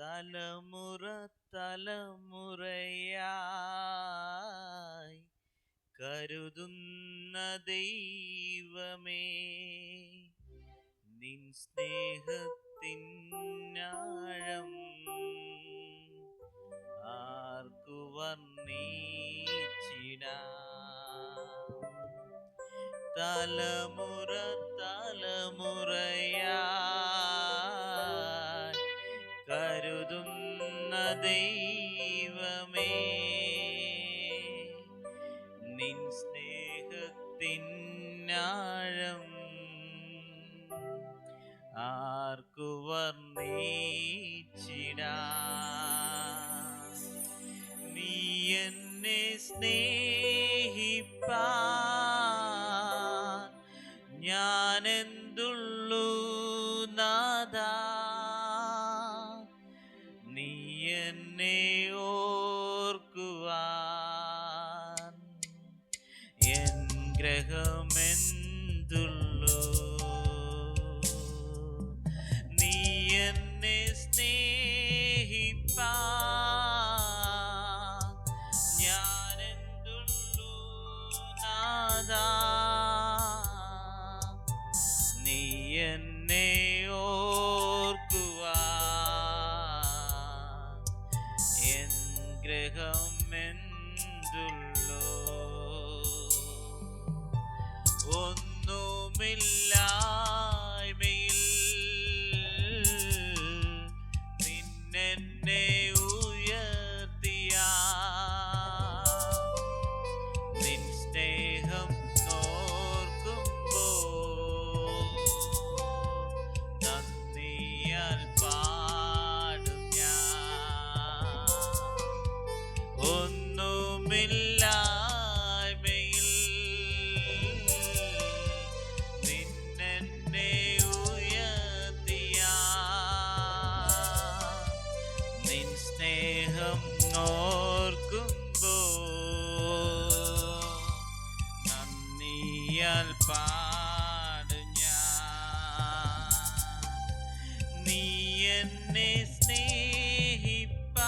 തലമുറ തലമുറയായി കരുതുന്ന ദൈവമേ, നിൻ സ്നേഹത്തിനാഴം ആർക്കു വർണ്ണിച്ചിടാം. തലമുറ തലമുറയായി കരുതുന്ന ദൈവമേ, നിൻ സ്നേഹത്തിനാഴം ആർക്കു വർണ്ണിച്ചിടാം. നീ എന്നെ സ്നേഹിപ്പാൻ ഞാനെന്തുള്ളൂ നാഥാ, നീ എന്നെ ഓർക്കുവാൻ എൻ ഗ്രഹമെന്തുള്ളൂ. നീ എന്നെ സ്നേഹിപ്പാൻ ഞാനെന്തുള്ളൂ നാഥാ, നീ എന്നെ ഓർക്കുവാൻ എൻ ഗ്രഹമെന്തുള്ളൂ. ഒന്നുമില്ലായ്മയിൽ നിന്നെന്നെ ഉയർത്തിയ നിൻ സ്നേഹം ഓർക്കുമ്പോൾ നന്ദിയാൽ പാടും ഞാൻ. ഒന്നുമില്ലായ്മയിൽ നിന്നെന്നെ ഉയർത്തിയ നിൻ സ്നേഹം ഓർക്കുമ്പോൾ നന്ദിയാൽ പാടും ഞാൻ. നീ എന്നെ സ്നേഹിപ്പാൻ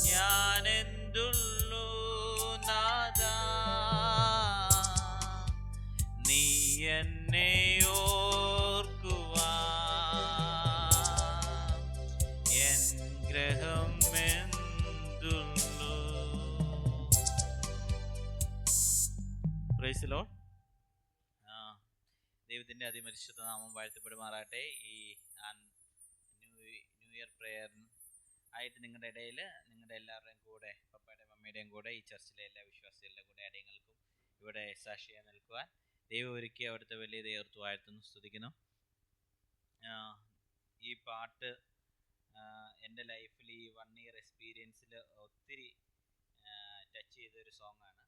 ഞാനെന്തുള്ളൂ നാഥാ, നീ എന്നെ ഓർക്കുവാൻ എൻ ഗ്രഹമെന്തുള്ളൂ. Praise the Lord. ദൈവത്തിൻ്റെ അതിപരിശുദ്ധ നാമം വാഴ്ത്തപ്പെടുമാറാട്ടെ. ഈ ന്യൂ ഇയർ പ്രെയർ ആയിട്ട് നിങ്ങളുടെ ഇടയിൽ നിങ്ങളുടെ എല്ലാവരുടെയും കൂടെ, പപ്പയുടെയും മമ്മിയുടെയും കൂടെ, ഈ ചർച്ചിലെ എല്ലാ വിശ്വാസികളുടെ കൂടെ അടിയങ്ങൾക്കും ഇവിടെ സാക്ഷിയായി നിൽക്കുവാൻ ദൈവം ഒരുക്കി അവിടുത്തെ വലിയ ദൈവത്വം വാഴ്ത്തുന്നു, സ്തുതിക്കുന്നു. ഈ പാട്ട് എൻ്റെ ലൈഫിൽ ഈ 1 ഇയർ എക്സ്പീരിയൻസിൽ ഒത്തിരി ടച്ച് ചെയ്തൊരു സോങ്ങാണ്.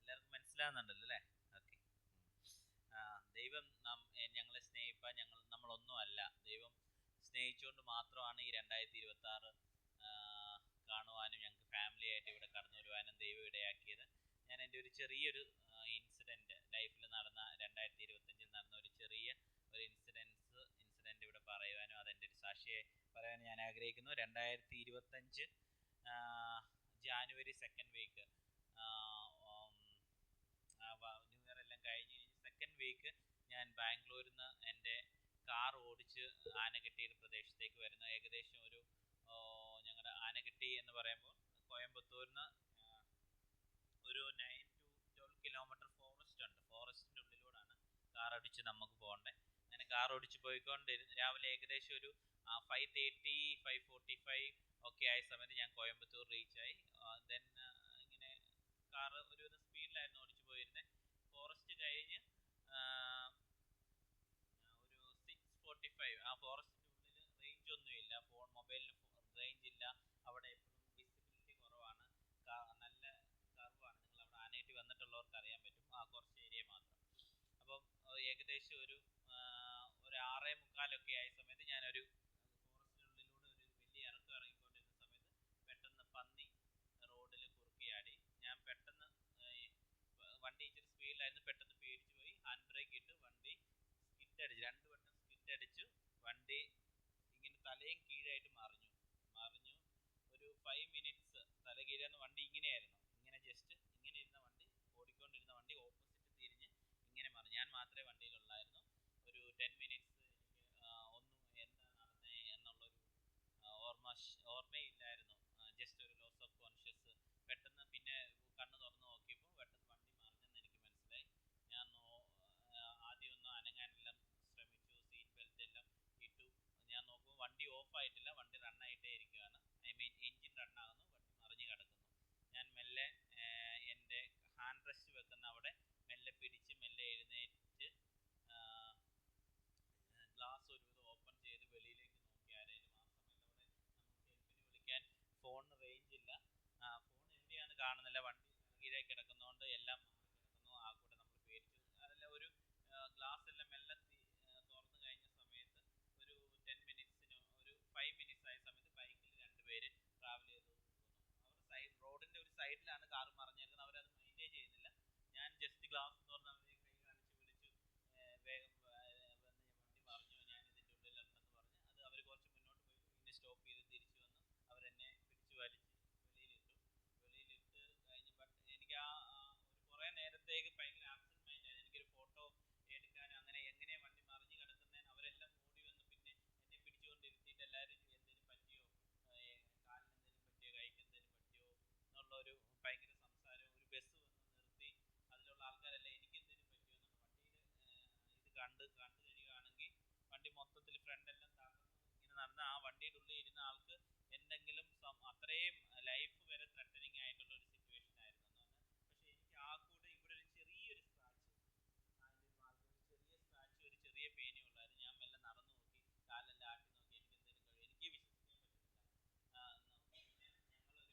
എല്ലാവർക്കും മനസ്സിലാകുന്നുണ്ടല്ലോ അല്ലേ? ഓക്കെ. ദൈവം ഞങ്ങളെ സ്നേഹിപ്പാൻ നമ്മളൊന്നുമല്ല. ദൈവം സ്നേഹിച്ചുകൊണ്ട് മാത്രമാണ് ഈ 2026 കാണുവാനും ഞങ്ങൾക്ക് ഫാമിലി ആയിട്ട് ഇവിടെ കടന്നു വരുവാനും ദൈവം ഇടയാക്കിയത്. ഞാൻ എൻ്റെ ഒരു ചെറിയൊരു ഇൻസിഡൻറ്റ് ലൈഫിൽ നടന്ന 2025 നടന്ന ഒരു ചെറിയ ഒരു ഇൻസിഡൻറ്റ് ഇവിടെ പറയുവാനും അതെൻ്റെ ഒരു സാക്ഷിയെ പറയാനും ഞാൻ ആഗ്രഹിക്കുന്നു. 2025 January 2nd week, new year എല്ലാം കഴിഞ്ഞ് സെക്കൻഡ് വീക്ക് ഞാൻ ബാംഗ്ലൂരിൽ നിന്ന് എൻ്റെ കാർ ഓടിച്ച് ആനകെട്ടിയുടെ പ്രദേശത്തേക്ക് വരുന്ന ഏകദേശം ഞങ്ങളുടെ ആനകെട്ടി എന്ന് പറയുമ്പോൾ കോയമ്പത്തൂരിൽ നിന്ന് ഒരു 9 to 12 കിലോമീറ്റർ ഫോറസ്റ്റ് ഉണ്ട്. ഫോറസ്റ്റിൻ്റെ ഉള്ളിലൂടെയാണ് കാർ ഓടിച്ച് നമുക്ക് പോകേണ്ടത്. അങ്ങനെ കാർ ഓടിച്ച് പോയിക്കൊണ്ടിരുന്നു. രാവിലെ ഏകദേശം ഒരു 5:30, 5:45 ഒക്കെ ആയ സമയത്ത് ഞാൻ കോയമ്പത്തൂർ റീച്ചായി. ദെൻ ഇങ്ങനെ കാർ ഒരുവിധ സ്പീഡിലായിരുന്നു ഓടിച്ചു പോയിരുന്നത്. ഫോറസ്റ്റ് കഴിഞ്ഞ് ഒരു 6:45, ആ ഫോറസ്റ്റിൻ്റെ ഉള്ളിൽ റേഞ്ച് ഒന്നുമില്ല, മൊബൈലിന് റേഞ്ച് ഇല്ല. അവിടെ എപ്പോഴും വിസിബിലിറ്റി കുറവാണ്. നല്ല കർവാണ്. നിങ്ങൾ അവിടെ ആനയിട്ട് വന്നിട്ടുള്ളവർക്ക് അറിയാൻ പറ്റും. കുറച്ച് ഏരിയ മാത്രം. അപ്പം ഏകദേശം ഒരു 6:45 ആയ സമയത്ത് ഞാനൊരു ഫോറസ്റ്റിനുള്ളിലൂടെ ഒരു വലിയ ഇറക്കം ഇറങ്ങിക്കൊണ്ടിരുന്ന സമയത്ത് പെട്ടെന്ന് പന്നി റോഡിൽ കുറുക്കിയാടി. ഞാൻ പെട്ടെന്ന് വണ്ടി ഇച്ചിരി സ്പീഡിലായിരുന്നു, പെട്ടെന്ന് പേടിച്ചു പോയി. ഹാൻഡ് ബ്രേക്ക് ഇട്ട് വണ്ടി സ്കിഡ് അടിച്ച് 2 വട്ടം കാറ്റടിച്ചു, വണ്ടി ഇങ്ങനെ തലയും കീഴായിട്ട് മറിഞ്ഞു. ഒരു 5 മിനിറ്റ്സ് തല കീഴാന്ന്. വണ്ടി ഇങ്ങനെയായിരുന്നു, ഇങ്ങനെ ജസ്റ്റ് ഇങ്ങനെ ഇരുന്ന വണ്ടി, ഓടിക്കൊണ്ടിരുന്ന വണ്ടി ഓപ്പോസിറ്റ് തിരിഞ്ഞ് ഇങ്ങനെ മറിഞ്ഞു. ഞാൻ മാത്രമേ വണ്ടിയിലുള്ളായിരുന്നു. ഒരു 10 മിനിറ്റ്സ് എനിക്ക് ഒന്നും എന്താ നടന്നേ എന്നുള്ളൊരു ഓർമ്മയില്ലായിരുന്നു. ജസ്റ്റ് ഒരു ലോസ് ഓഫ് കോൺഷ്യസ്. പെട്ടെന്ന് പിന്നെ കണ്ണ് തുറന്ന് നോക്കിയപ്പോൾ പെട്ടെന്ന് വണ്ടി മറിഞ്ഞെന്ന് എനിക്ക് മനസ്സിലായി. ഞാൻ ആദ്യം ഒന്ന് അനങ്ങാനെല്ലാം ശ്രമിച്ചു, സീറ്റ് ബെൽറ്റ് എല്ലാം ഇട്ടു. ഞാൻ നോക്കുമ്പോൾ വണ്ടി ഓഫായിട്ടില്ല, വണ്ടി റണ്ണായിട്ടേ ഇരിക്കുകയാണ്. ഐ മീൻ എൻജിൻ റണ്ണാകുന്നു, വണ്ടി മറിഞ്ഞ് കിടക്കുന്നു. ഞാൻ മെല്ലെ എൻ്റെ ഹാൻഡ് റെസ്റ്റ് വെക്കുന്ന അവിടെ മെല്ലെ പിടിച്ച് മെല്ലെ എഴുന്നേറ്റ് ഗ്ലാസ് ഒരുവിധം ഓപ്പൺ ചെയ്ത് വെളിയിലേക്ക് നോക്കി ആരെങ്കിലും. ആ സമയത്ത് അവിടെ നമുക്ക് ഹെൽപ്പിന് വിളിക്കാൻ ഫോണിന് റേഞ്ച് ഇല്ല. ഫോൺ എവിടെയാണെന്ന് കാണുന്നില്ല. വണ്ടി കീഴായി കിടക്കുന്നതുകൊണ്ട് എല്ലാം മാറി കിടക്കുന്നു. ആ കൂടെ നമ്മൾ പേടിച്ചു. അതെല്ലാം ഒരു ഗ്ലാസ് എല്ലാം മെല്ലെ തുറന്നു കഴിഞ്ഞ സമയത്ത് ഒരു 5 മിനിറ്റ്സ് ആയ സമയത്ത് ബൈക്കിൽ 2 പേര് ട്രാവൽ ചെയ്ത് പോകുന്നു. അവർ റോഡിൻ്റെ ഒരു സൈഡിലാണ് കാർ മറിഞ്ഞിരിക്കുന്നത്. അവരത് മെയിൻറ്റെയിൻ ചെയ്യുന്നില്ല. ഞാൻ ജസ്റ്റ് ഗ്ലാസ് തുറന്ന് അവരെ കൈ കാണിച്ച് വിളിച്ചു, വേഗം വന്ന് വണ്ടി മറിഞ്ഞു, ഞാൻ ഇതിൻ്റെ ഉള്ളിലുണ്ടെന്ന് പറഞ്ഞ്. അത് അവർ കുറച്ച് മുന്നോട്ട് പോയി, പിന്നെ സ്റ്റോപ്പ് ചെയ്ത് തിരിച്ചു വന്നു. അവരെന്നെ പിടിച്ച് വലിച്ച് വെളിയിലിട്ട് കഴിഞ്ഞ്. ബട്ട് എനിക്ക് ഒരു കുറേ നേരത്തേക്ക് ഭയങ്കര ആബ്സെന്റ് മൈൻഡ് ആയിരുന്നു. എനിക്കൊരു ഫോട്ടോ എടുക്കാനും അങ്ങനെ എങ്ങനെയാണ് വണ്ടി മറിഞ്ഞ് കിടക്കുന്നതെന്ന്. അവരെല്ലാം ഓടി വന്ന് പിന്നെ എന്നെ പിടിച്ചുകൊണ്ടിരുത്തിയിട്ട് എല്ലാവരും എന്തെങ്കിലും പറ്റിയോ, കാലിന് എന്തെങ്കിലും പറ്റിയോ, കൈക്ക് എന്തെങ്കിലും പറ്റിയോ എന്നുള്ളൊരു ഭയങ്കര സംസാരം. ഒരു ബസ് വന്ന് നിർത്തി, അതിലുള്ള ആൾക്കാരെല്ലാം എനിക്ക് എന്തെങ്കിലും പറ്റിയോ എന്നാണ്. വണ്ടിയിൽ ഇത് കണ്ടു കഴിയുകയാണെങ്കിൽ വണ്ടി മൊത്തത്തിൽ ഫ്രണ്ടെല്ലാം തകർന്നു ഇങ്ങനെ നടന്ന് ആ വണ്ടിയുടെ ഉള്ളിൽ ഇരുന്ന ആൾക്ക് എന്തെങ്കിലും അത്രയും ലൈഫ് വരെ ത്രെട്ടനിങ് ആയിട്ടുള്ള ഒരു സിറ്റുവേഷൻ ആയിരുന്നു എന്ന് പറഞ്ഞാൽ. പക്ഷേ എനിക്ക് ആ കൂടെ ഇവിടെ ഒരു ചെറിയൊരു സ്ക്രാച്ച്, അതിൻ്റെ ഒരു മാർഗം, ഒരു ചെറിയ സ്ക്രാച്ച്, ഒരു ചെറിയ പെയിനേ ഉള്ളായിരുന്നു. ഞാൻ മെല്ലെ നടന്നു നോക്കി, കാലെല്ലാം ആട്ടി നോക്കി, എനിക്ക് എന്തെങ്കിലും കഴിയും, എനിക്ക് വിശ്വസിക്കാൻ പറ്റുന്നില്ല. പിന്നെ ഞങ്ങളൊരു 5-6 പേര്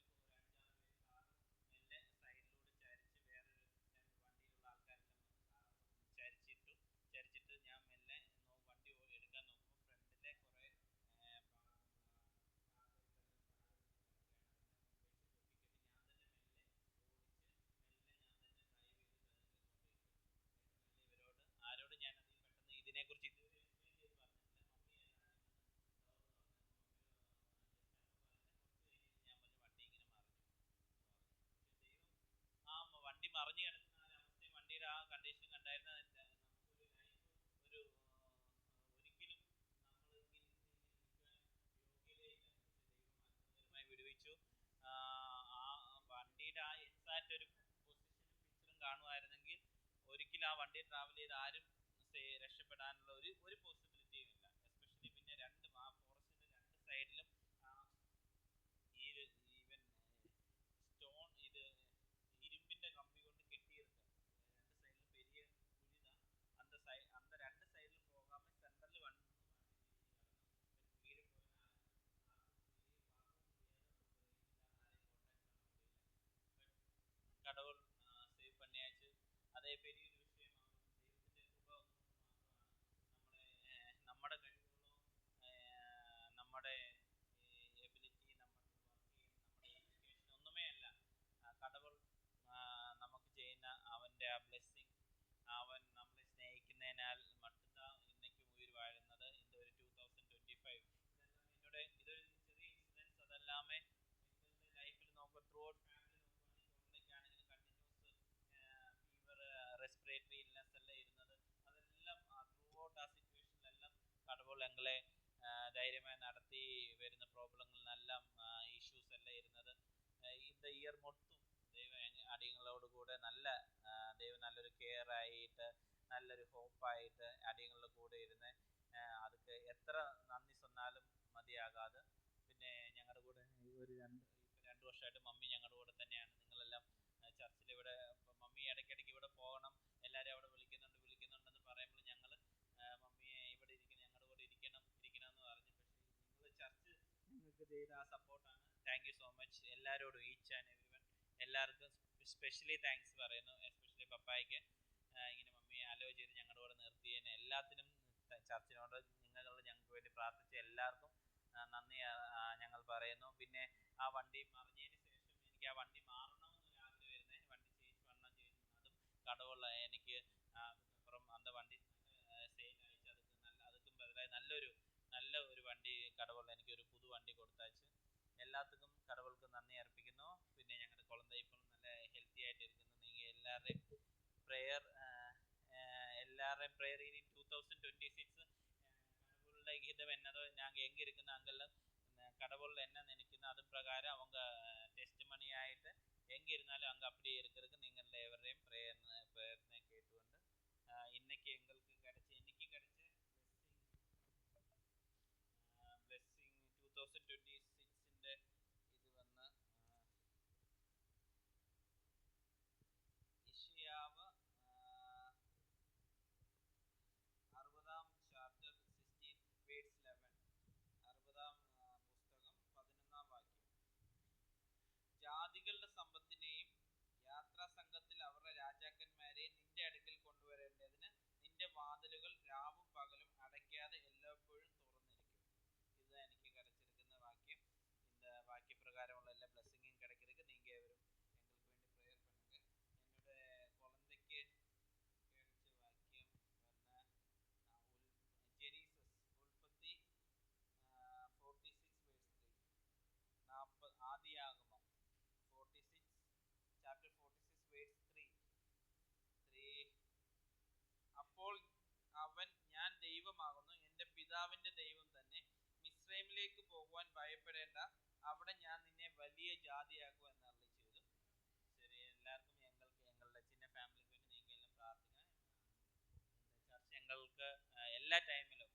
കാറ് മെല്ലെ സൈഡിലൂടെ ചരിച്ച്, വേറൊരു 2 വണ്ടിയിലുള്ള ആൾക്കാരെല്ലാം വന്ന് കാറ് ചരിച്ചിട്ട് ഞാൻ മെല്ലെ വണ്ടി എടുക്കാൻ നോക്കുമ്പോൾ ഫ്രണ്ടിലെ കുറേ ഇവരോട് ആരോട് ഞാൻ അതിൽ പെട്ടെന്ന് ഇതിനെക്കുറിച്ച് ഇതുവരെ എക്സ്പ്ലെയിൻ ചെയ്ത് പറഞ്ഞിട്ടില്ല. മമ്മിയാണ് ഞാൻ പറഞ്ഞു വണ്ടി ഇങ്ങനെ മറിഞ്ഞു എന്ന് പറഞ്ഞു. പക്ഷെ ദൈവം ആ വണ്ടി മറിഞ്ഞു കിടക്കുന്ന ആ അവസ്ഥയും വണ്ടിയുടെ ആ കണ്ടീഷനും കണ്ടായിരുന്നു. നമുക്കൊരു ലൈഫ് ഒരു ഒരിക്കലും നമ്മൾ ഇങ്ങനെ നിൽക്കാൻ യോഗ്യതയില്ല. പക്ഷെ ദൈവം അത്ഭുതകരമായി വിടുവിച്ചു. ആ വണ്ടിയുടെ ആ എക്സാക്റ്റ് ഒരു പൊസിഷനും പിക്ചറും കാണുമായിരുന്നെങ്കിൽ ഒരിക്കലും ആ വണ്ടി ട്രാവൽ ചെയ്ത് ആരും രക്ഷപ്പെടാനുള്ള ഒരു പോസിബിലിറ്റിയും ഇല്ല. എസ്പെഷ്യലി പിന്നെ ആ ഫോറസ്റ്റിന്റെ 2 സൈഡിലും ഈവൻ സ്റ്റോൺ, ഇരുമ്പിന്റെ കമ്പി കൊണ്ട് കെട്ടിയിരിക്കുക. 2 സൈഡിലും പെരിയ കുഴിത. அந்த 2 സൈഡിലും പോകാമ സെൻട്രലിൽ വണ്ടി കീഴെ പോയാൽ ആർക്കും பார்க்கவும் முடியாது, നമുക്ക് റേഞ്ച് ഇല്ലാതെ ആരെയും കോൺടാക്ട് பண்ண முடியல. கடவுள் സേവ് பண்ணியாச்சு. അതേ പെരിയൊരു വിഷയമാകും. ദൈവത്തിന്റെ കൃപ ഒന്നുകൊണ്ട് മാത്രമാണ്. നമ്മുടെ കഴിവുകളോ നമ്മുടെ എബിലിറ്റി, നമ്മുടെ വർക്ക് ചെയ്യുന്ന നമ്മുടെ എഡ്യൂക്കേഷൻ ഒന്നുമേ അല്ല. കടവുൾ നമുക്ക് ചെയ്യുന്ന അവൻ്റെ ആ ബ്ലെസ്സിങ്, അവൻ നമ്മളെ സ്നേഹിക്കുന്നതിനാൽ மட்டும்தான் ഇന്നേക്കും ഉയിർ വാഴുന്നത്. இந்த ഒരു 2025 ഇതെല്ലാം ഇതൊരു ചെറിയ ഇൻസിഡൻസ്. അതെല്ലാമേ നിങ്ങളുടെ ലൈഫിൽ നോക്കുക, ത്രൂ ഔട്ട് ഫാമിലി നോക്കുകയാണെങ്കിൽ തൊണ്ടയ്ക്കാണെങ്കിലും കണ്ടിന്യൂസ് ഫീവർ, റെസ്പിറേറ്ററി ഇൽനെസ് എല്ലാം ഇരുന്നത്. അതെല്ലാം ത്രൂ ഔട്ട് ആ സിറ്റുവേഷനിലെല്ലാം കടവുൾ ഞങ്ങളെ ധൈര്യമായി നടത്തി. വരുന്ന പ്രോബ്ലങ്ങളിലെല്ലാം ഇഷ്യൂസ് എല്ലാം ഇരുന്നത് இந்த ഇയർ മൊത്തം ദൈവം അടിയങ്ങളോട് കൂടെ ദൈവം നല്ലൊരു കെയർ ആയിട്ട്, നല്ലൊരു ഹോപ്പായിട്ട് അടിയങ്ങളുടെ കൂടെ ഇരുന്ന് അതൊക്കെ എത്ര നന്ദി சொன்னாലും മതിയാകാതെ. പിന്നെ ഞങ്ങളുടെ കൂടെ ഒരു 2 വർഷമായിട്ട് മമ്മി ഞങ്ങളുടെ കൂടെ തന്നെയാണ്. നിങ്ങളെല്ലാം ചർച്ചിൽ ഇവിടെ മമ്മി ഇടയ്ക്കിടയ്ക്ക് ഇവിടെ പോകണം, എല്ലാവരും അവിടെ വിളിക്കുന്നുണ്ടെന്ന് പറയുമ്പോൾ ഞങ്ങൾ മമ്മിയെ ഇവിടെ ഇരിക്കണം, ഞങ്ങളുടെ കൂടെ ഇരിക്കണം എന്ന് പറഞ്ഞു. പക്ഷേ നിങ്ങൾ ചർച്ച് നിങ്ങൾക്ക് ചെയ്ത ആ സപ്പോർട്ടാണ്. താങ്ക് യു സോ മച്ച് എല്ലാവരോടും, ഈച്ച് ആൻഡ് എവരി വൺ. എല്ലാവർക്കും സ്പെഷ്യലി താങ്ക്സ് പറയുന്നു. എസ്പെഷ്യലി പപ്പായ്ക്ക് ഇങ്ങനെ മമ്മിയെ അലോ ചെയ്ത് ഞങ്ങളുടെ കൂടെ നിർത്തിയതിന് എല്ലാത്തിനും. ചർച്ചിനോട് ഞങ്ങൾക്ക് വേണ്ടി പ്രാർത്ഥിച്ച എല്ലാവർക്കും നന്ദി ഞങ്ങൾ പറയുന്നു. പിന്നെ ആ വണ്ടി മറിഞ്ഞതിന് ശേഷം എനിക്ക് ആ വണ്ടി മാറണമെന്നൊരു ആഗ്രഹമായിരുന്നേ. വണ്ടി ചേഞ്ച് ചെയ്യണം. അതും കടവുള്ള എനിക്ക് അപ്പുറം അന്ത വണ്ടി സെയിൽ അയച്ച് അതുക്കും ബദലായി ഒരു വണ്ടി കടവുള്ള എനിക്കൊരു പുതു വണ്ടി കൊടുത്താച്ച് എല്ലാத்துக்கும் கடவுளுக்கு നന്ദി അർപ്പിക്കുന്നു. പിന്നെ ഞങ്ങളുടെ കുളന്ത ഇപ്പം നല്ല ഹെൽത്തി ആയിട്ട് ഇരിക്കുന്നു. നിങ്ങൾ எல்லாரையும் ப்ரேயர் இனி 2026 கடவுளோட ஹிதம் என்னதோ நாங்கள் எங்கே இருக்குன்னு அங்கெல்லாம் கடவுள் என்ன நினைக்கணும் அது பிரகாரம் அவங்க டெஸ்ட் மணி ஆகிட்டு எங்கே இருந்தாலும் அங்கே அப்படியே இருக்கிறதுக்கு நீங்கள் எவரையும் ப்ரேயர்னு கேட்டுக்கொண்டு இன்னைக்கு எங்களுக்கு கிடைச்ச blessing 2026ന്റെ ഇത് വന്ന് ഇശയ്യാവ് 60 ചാപ്റ്റർ 16 വേഴ്സ് 11 60 പുസ്തകം 11 വാക്യം. ജാതികളുടെ സമ്പത്തിനെയും യാത്രാ സംഘത്തിൽ അവരുടെ രാജാക്കന്മാരെ നിന്റെ അടുക്കൽ കൊണ്ടുവരേണ്ടതിന് നിന്റെ വാതിലുകൾ രാവും പകലും അടയ്ക്കാതെ എല്ലായ്പ്പോഴും തുറന്നിരിക്കും. ഇത് എനിക്ക് கிடைச்சிருக்கிற வாக்கியம். இந்த வாக்கிய பிரகாரமுள்ள எல்லா பிளஸிங்கும் கிடைக்கிறதுக்கு நீங்க எவரும் எங்களுக்கு வேண்டி ப்ரேயர் பண்ணுங்க. என்னோட குழந்தைக்கு கிடைச்ச வாக்கியம் ஜெனீசஸ் உற்பத்தி 46 verse 3 ஆதியாகமம் 46 chapter 46 verse 3 അപ്പോൾ അവൻ ഞാൻ ദൈവമാകുന്നു എൻ്റെ പിതാവിൻ്റെ ദൈവം തന്നെ മിസ്രൈമിലേക്ക് പോകുവാൻ ഭയപ്പെടേണ്ട അവിടെ ഞാൻ നിന്നെ വലിയ ജാതിയാക്കും എന്ന് അരുളി ചെയ്തു. ശരി, എല്ലാവർക്കും എങ്ങളുടെ ചിന്ന ഫാമിലിക്ക് വേണ്ടി നിങ്ങൾ എല്ലാം പ്രാർത്ഥിക്കണം. ചർച്ച ഞങ്ങൾക്ക് എല്ലാ ടൈമിലും